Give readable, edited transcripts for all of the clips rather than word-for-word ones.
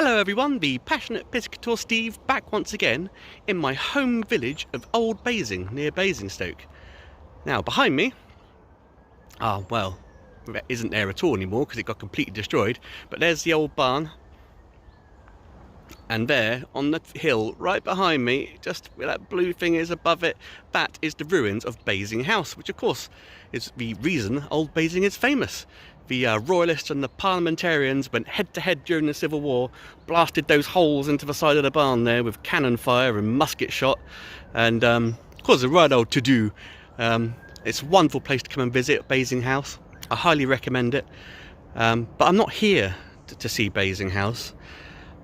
Hello everyone, the passionate Piscator Steve back once again in my home village of Old Basing near Basingstoke. Now behind me, well, it isn't there at all anymore because it got completely destroyed, but there's the old barn, and there on the hill right behind me, just where that blue thing is above it, that is the ruins of Basing House, which of course is the reason Old Basing is famous. The royalists and the parliamentarians went head to head during the Civil War, blasted those holes into the side of the barn there with cannon fire and musket shot, and caused a right old to-do. It's a wonderful place to come and visit, Basing House. I highly recommend it. But I'm not here to see Basing House.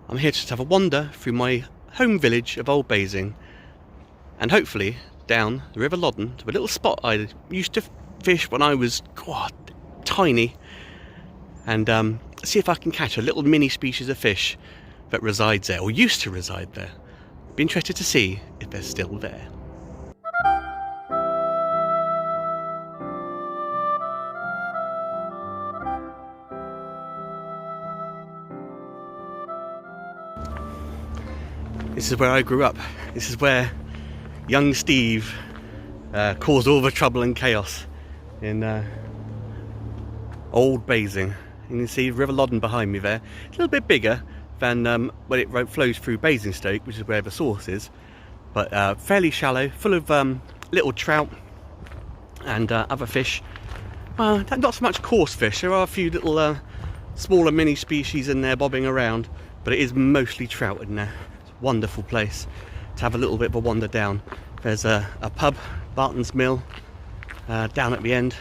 I'm here to have a wander through my home village of Old Basing, and hopefully down the River Loddon to a little spot I used to fish when I was tiny, and see if I can catch a little mini species of fish that resides there, or used to reside there. Be interested to see if they're still there. This is where I grew up. This is where young Steve caused all the trouble and chaos in Old Basing. You can see River Loddon behind me there. It's a little bit bigger than when it flows through Basingstoke, which is where the source is, but fairly shallow, full of little trout and other fish. Not so much coarse fish. There are a few little smaller mini species in there bobbing around, but it is mostly trout in there. It's a wonderful place to have a little bit of a wander down. There's a pub, Barton's Mill, down at the end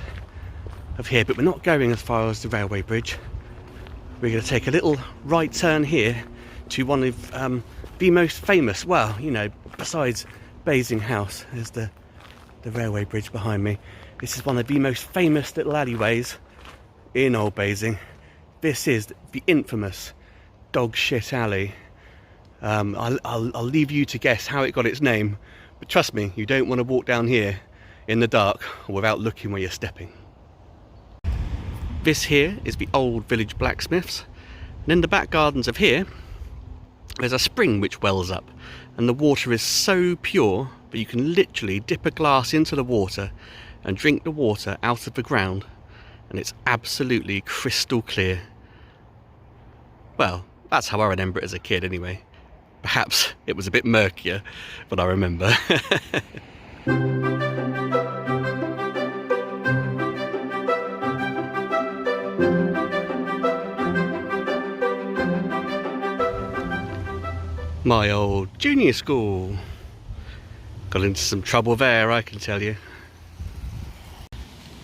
of here, but we're not going as far as the railway bridge. We're going to take a little right turn here to one of the most famous, well, you know, besides Basing House, there's the railway bridge behind me. This is one of the most famous little alleyways in Old Basing. This is the infamous Dog Shit Alley. I'll leave you to guess how it got its name, but trust me, you don't want to walk down here in the dark or without looking where you're stepping. This here is the old village blacksmiths, and in the back gardens of here there's a spring which wells up, and the water is so pure that you can literally dip a glass into the water and drink the water out of the ground, and it's absolutely crystal clear. Well, that's how I remember it as a kid anyway. Perhaps it was a bit murkier, but I remember. My old junior school. Got into some trouble there, I can tell you.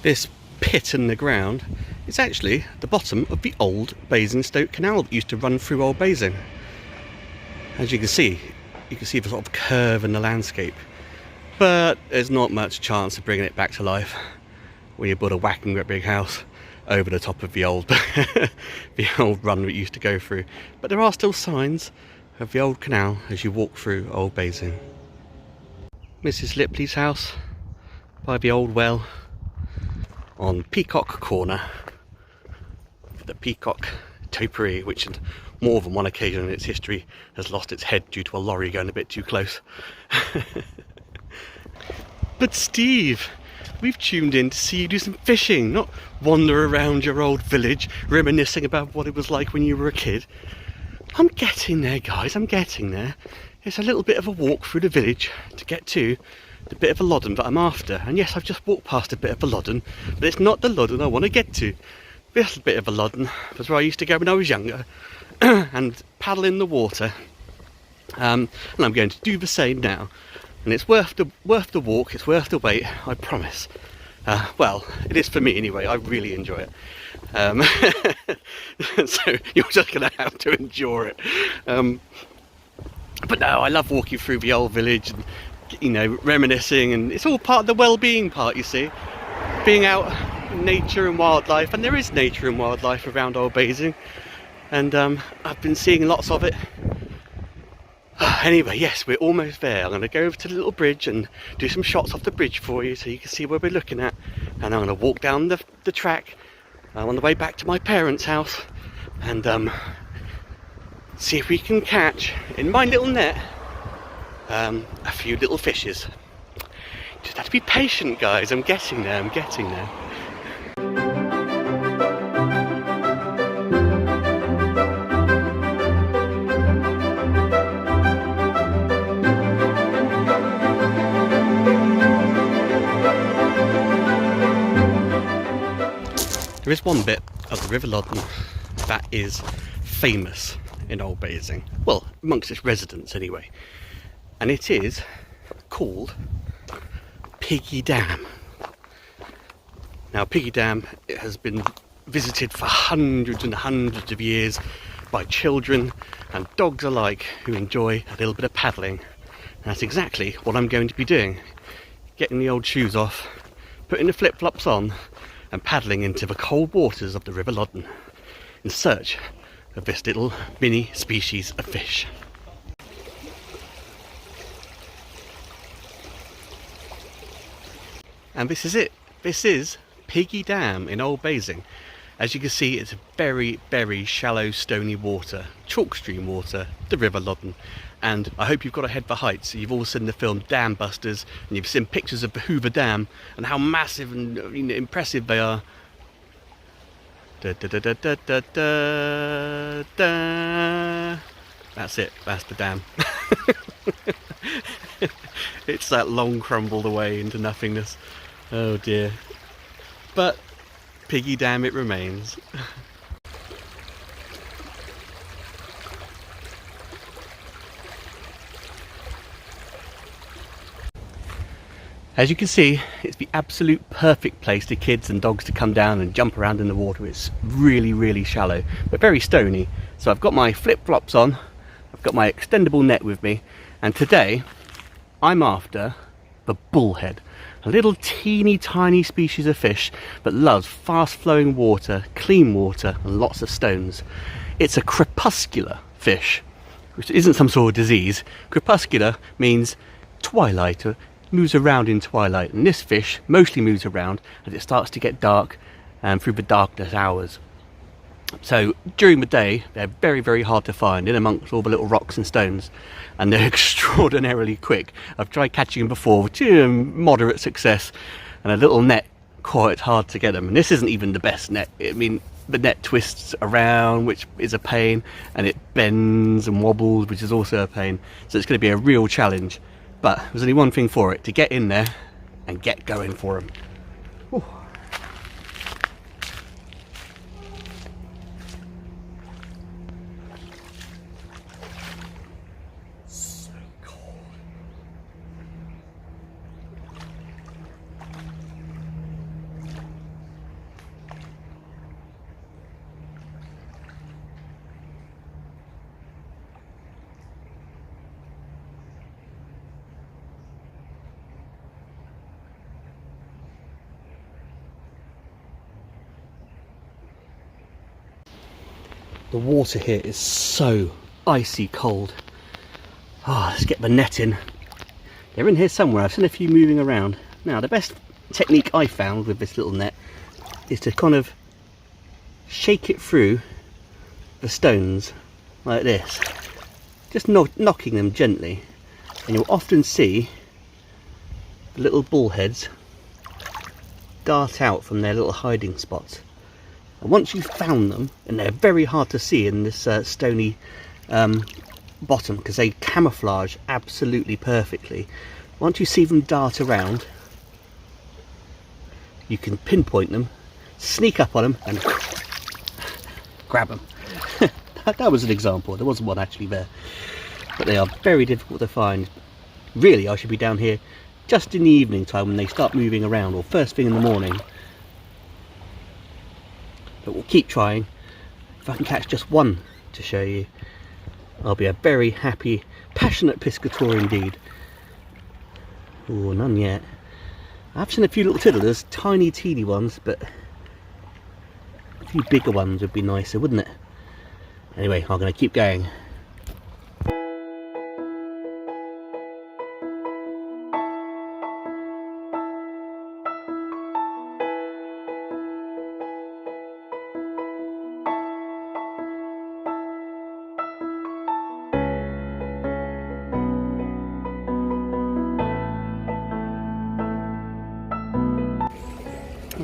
This pit in the ground is actually the bottom of the old Basingstoke Canal that used to run through Old Basing. As you can see the sort of curve in the landscape, but there's not much chance of bringing it back to life when you build a whacking great big house over the top of the old the old run we used to go through. But there are still signs of the old canal as you walk through Old Basing. Mrs. Lipley's house by the old well on Peacock Corner. The Peacock topiary, which on more than one occasion in its history has lost its head due to a lorry going a bit too close. But Steve, we've tuned in to see you do some fishing, not wander around your old village reminiscing about what it was like when you were a kid. I'm getting there, guys, I'm getting there. It's a little bit of a walk through the village to get to the bit of a Loddon that I'm after. And yes, I've just walked past a bit of a Loddon, but it's not the Loddon I want to get to. This bit of a Loddon was where I used to go when I was younger and paddle in the water. And I'm going to do the same now. And it's worth the walk, it's worth the wait, I promise. Well, it is for me anyway, I really enjoy it. So you're just going to have to endure it. But no, I love walking through the old village and, you know, reminiscing, and it's all part of the well-being part, you see. Being out in nature and wildlife, and there is nature and wildlife around Old Basing, and I've been seeing lots of it. Anyway, yes, we're almost there. I'm going to go over to the little bridge and do some shots off the bridge for you so you can see where we're looking at, and I'm going to walk down the track on the way back to my parents' house and see if we can catch, in my little net, a few little fishes. Just have to be patient, guys. I'm getting there, I'm getting there. There is one bit of the River Loddon that is famous in Old Basing, well, amongst its residents anyway, and it is called Piggy Dam. Now, Piggy Dam, it has been visited for hundreds and hundreds of years by children and dogs alike who enjoy a little bit of paddling. And that's exactly what I'm going to be doing, getting the old shoes off, putting the flip-flops on, and paddling into the cold waters of the River Loddon in search of this little mini species of fish. And this is it. This is Piggy Dam in Old Basing. As you can see, it's very, very shallow, stony water, chalk stream water, the River Loddon. And I hope you've got a head for heights. You've all seen the film Dam Busters, and you've seen pictures of the Hoover Dam and how massive and impressive they are. Da, da, da, da, da, da, da, da. That's it, that's the dam. It's that long crumbled away into nothingness. Oh dear. But Piggy Dam it remains. As you can see, it's the absolute perfect place for kids and dogs to come down and jump around in the water. It's really, really shallow, but very stony. So I've got my flip-flops on, I've got my extendable net with me, and today I'm after the bullhead, a little teeny tiny species of fish that loves fast-flowing water, clean water, and lots of stones. It's a crepuscular fish, which isn't some sort of disease. Crepuscular means twilight, or moves around in twilight, and this fish mostly moves around as it starts to get dark and through the darkness hours. So during the day they're very, very hard to find in amongst all the little rocks and stones, and they're extraordinarily quick. I've tried catching them before with moderate success, and a little net, quite hard to get them. And this isn't even the best net. I mean, the net twists around, which is a pain, and it bends and wobbles, which is also a pain. So it's going to be a real challenge. But there's only one thing for it, to get in there and get going for them. Ooh. So cold. The water here is so icy cold. Oh, let's get the net in. They're in here somewhere. I've seen a few moving around. Now, the best technique I found with this little net is to kind of shake it through the stones like this. Just knocking them gently. And you'll often see the little bullheads dart out from their little hiding spots. And once you've found them, and they're very hard to see in this stony bottom because they camouflage absolutely perfectly. Once you see them dart around, you can pinpoint them, sneak up on them, and grab them. That was an example. There wasn't one actually there, but they are very difficult to find. Really, I should be down here just in the evening time when they start moving around, or first thing in the morning. But we'll keep trying. If I can catch just one to show you, I'll be a very happy, passionate piscator indeed. Oh, none yet. I've seen a few little tiddlers, tiny teeny ones, but a few bigger ones would be nicer, wouldn't it? Anyway, I'm going to keep going.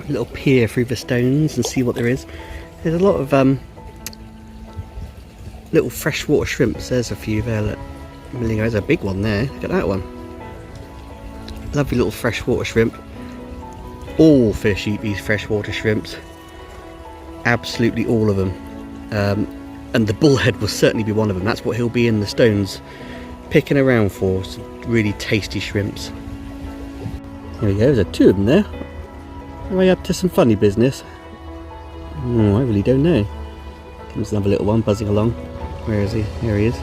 little peer through the stones and see what there is. There's a lot of little freshwater shrimps. There's a few there. Look. There's a big one there. Look at that one. Lovely little freshwater shrimp. All fish eat these freshwater shrimps. Absolutely all of them. And the bullhead will certainly be one of them. That's what he'll be in the stones picking around for. Some really tasty shrimps. There we go. There's two of them there. Are they up to some funny business? Oh, I really don't know. Comes another little one buzzing along. Where is he? There he is.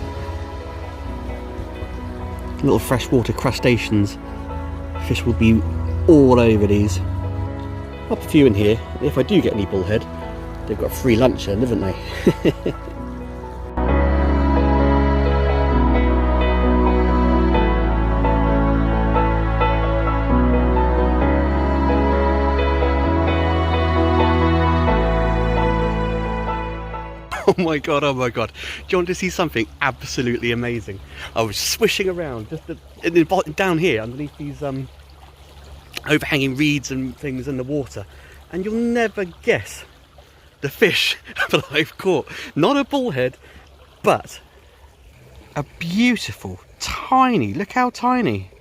Little freshwater crustaceans. Fish will be all over these. Pop a few in here. If I do get any bullhead, they've got a free lunch then, haven't they? Oh my god, oh my god. Do you want to see something absolutely amazing? I was swishing around just down here underneath these overhanging reeds and things in the water, and you'll never guess the fish that I've caught. Not a bullhead, but a beautiful, tiny, look how tiny,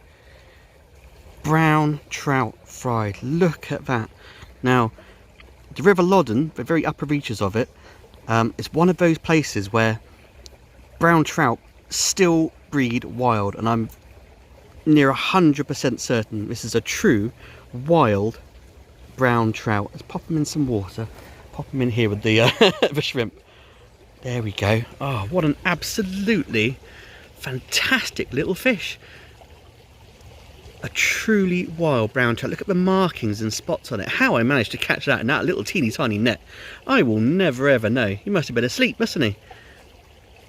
brown trout fried. Look at that. Now, the River Loddon, the very upper reaches of it, it's one of those places where brown trout still breed wild, and I'm near 100% certain this is a true wild brown trout. Let's pop them in some water, pop them in here with the, the shrimp. There we go. Oh, what an absolutely fantastic little fish. A truly wild brown trout. Look at the markings and spots on it. How I managed to catch that in that little teeny tiny net, I will never ever know. He must have been asleep, mustn't he?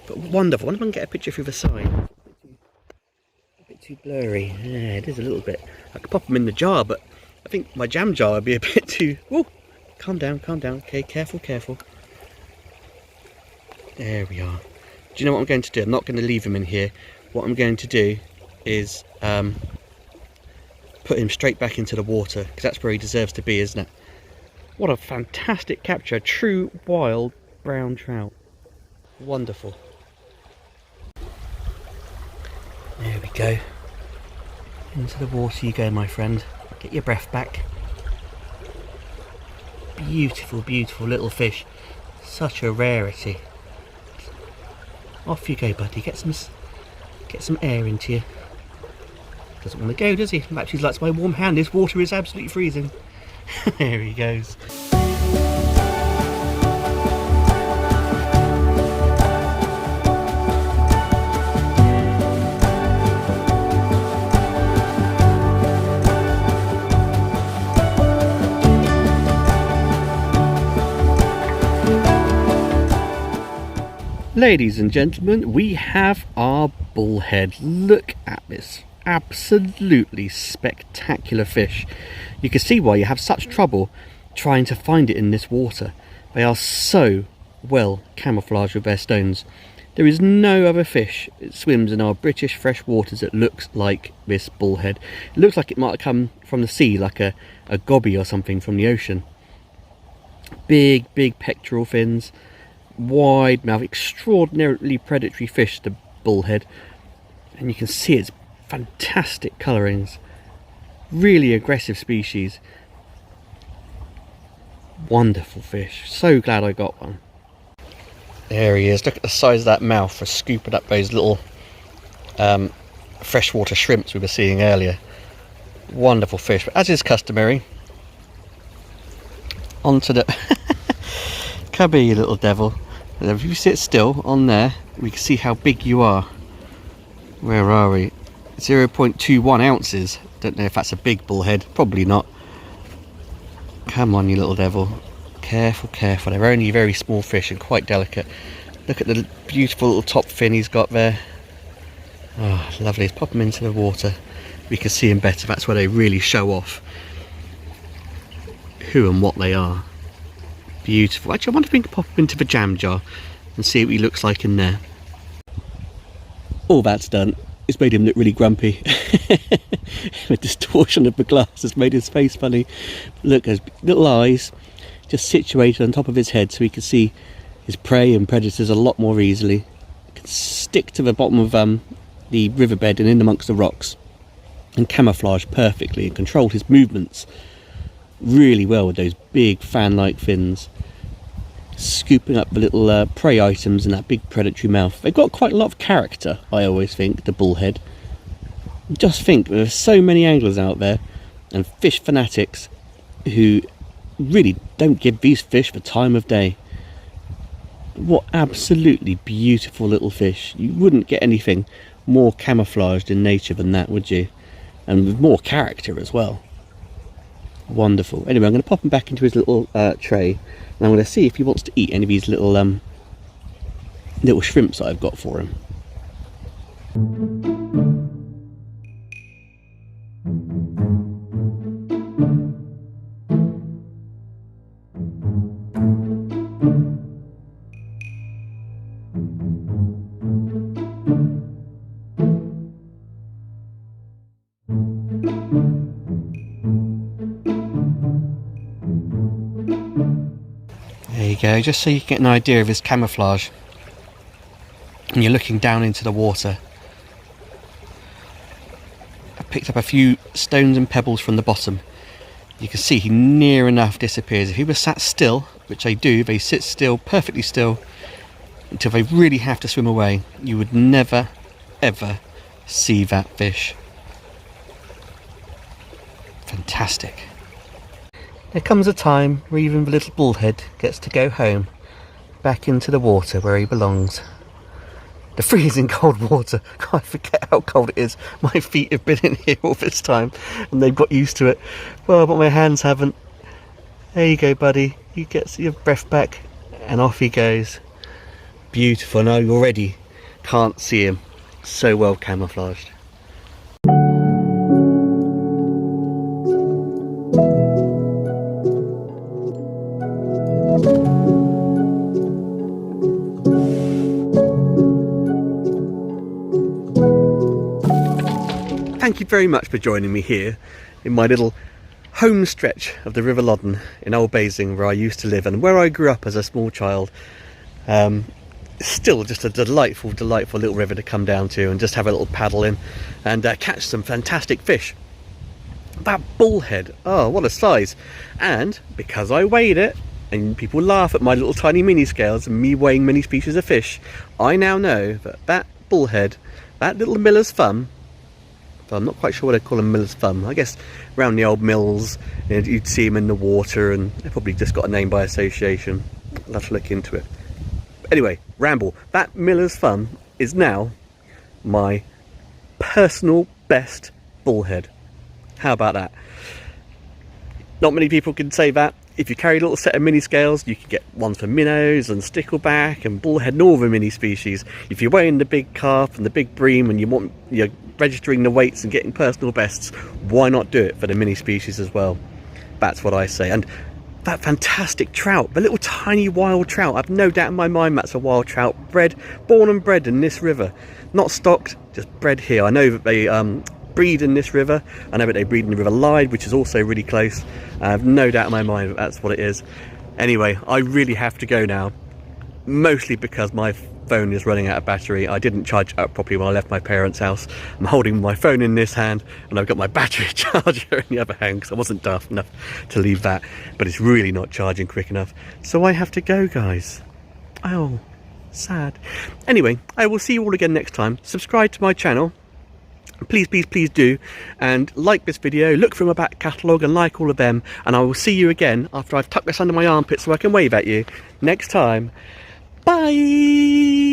But wonderful. I wonder if I can get a picture through the side. A bit too blurry. Yeah, it is a little bit. I could pop them in the jar, but I think my jam jar would be a bit too... Whoa! Calm down, calm down. Okay, careful, careful. There we are. Do you know what I'm going to do? I'm not going to leave him in here. What I'm going to do is... put him straight back into the water, because that's where he deserves to be, isn't it? What a fantastic capture. True wild brown trout. Wonderful. There we go. Into the water you go, my friend. Get your breath back. Beautiful, beautiful little fish. Such a rarity. Off you go, buddy. Get some air into you. Doesn't want to go, does he? Actually, likes my warm hand. This water is absolutely freezing. There he goes. Ladies and gentlemen, we have our bullhead. Look at this. Absolutely spectacular fish. You can see why you have such trouble trying to find it in this water. They are so well camouflaged with their stones. There is no other fish that swims in our British fresh waters that looks like this bullhead. It looks like it might have come from the sea, like a gobby or something from the ocean. Big pectoral fins, wide mouth, extraordinarily predatory fish, the bullhead. And you can see it's fantastic colourings, really aggressive species. Wonderful fish. So glad I got one. There he is. Look at the size of that mouth for scooping up those little freshwater shrimps we were seeing earlier. Wonderful fish. But as is customary, onto the come here, you little devil. And if you sit still on there, we can see how big you are. Where are we? 0.21 ounces. Don't know if that's a big bullhead. Probably not. Come on, you little devil. Careful, careful. They're only very small fish and quite delicate. Look at the beautiful little top fin he's got there. Oh, lovely. Let's pop them into the water. We can see them better. That's where they really show off who and what they are. Beautiful. Actually, I wonder if we can pop them into the jam jar and see what he looks like in there. All that's done. it's made him look really grumpy. The distortion of the glass has made his face funny. Look, there's little eyes just situated on top of his head so he can see his prey and predators a lot more easily. He can stick to the bottom of the riverbed and in amongst the rocks and camouflage perfectly and control his movements really well with those big fan-like fins, scooping up the little prey items in that big predatory mouth. They've got quite a lot of character, I always think, the bullhead. Just think, there's so many anglers out there and fish fanatics who really don't give these fish the time of day. What absolutely beautiful little fish. You wouldn't get anything more camouflaged in nature than that, would you? And with more character as well. Wonderful. Anyway, I'm going to pop him back into his little tray, and I'm going to see if he wants to eat any of these little little shrimps that I've got for him. There you go, just so you can get an idea of his camouflage. And you're looking down into the water. I picked up a few stones and pebbles from the bottom. You can see he near enough disappears. If he was sat still, which they do, they sit still, perfectly still, until they really have to swim away, you would never, ever see that fish. Fantastic. There comes a time where even the little bullhead gets to go home, back into the water where he belongs. The freezing cold water. God, I forget how cold it is. My feet have been in here all this time and they've got used to it. Well, but my hands haven't. There you go, buddy. You get your breath back and off he goes. Beautiful. And I already can't see him. So well camouflaged. Thank you very much for joining me here in my little home stretch of the River Loddon in Old Basing, where I used to live and where I grew up as a small child. Still just a delightful little river to come down to and just have a little paddle in and catch some fantastic fish. That bullhead, oh what a size. And because I weighed it, and people laugh at my little tiny mini scales and me weighing many species of fish, I now know that that bullhead, that little miller's thumb, I'm not quite sure what they call a miller's thumb. I guess around the old mills you'd see them in the water, and they probably just got a name by association. I'll have to look into it. Anyway, ramble. That miller's thumb is now my personal best bullhead. How about that? Not many people can say that. If you carry a little set of mini scales, you can get ones for minnows and stickleback and bullhead and all the mini species. If you're weighing the big carp and the big bream and you're registering the weights and getting personal bests, why not do it for the mini species as well? That's what I say. And that fantastic trout, the little tiny wild trout, I've no doubt in my mind that's a wild trout, born and bred in this river, not stocked, just bred here. I know that they breed in this river. I know that they breed in the River Loddon, which is also really close. I have no doubt in my mind that that's what it is. Anyway, I really have to go now, mostly because my phone is running out of battery. I didn't charge it up properly when I left my parents' house. I'm holding my phone in this hand and I've got my battery charger in the other hand because I wasn't daft enough to leave that, but it's really not charging quick enough, so I have to go, guys. Oh, sad. Anyway, I will see you all again next time. Subscribe to my channel, please do, and like this video, look through my back catalogue and like all of them, and I will see you again after I've tucked this under my armpit so I can wave at you next time. Bye.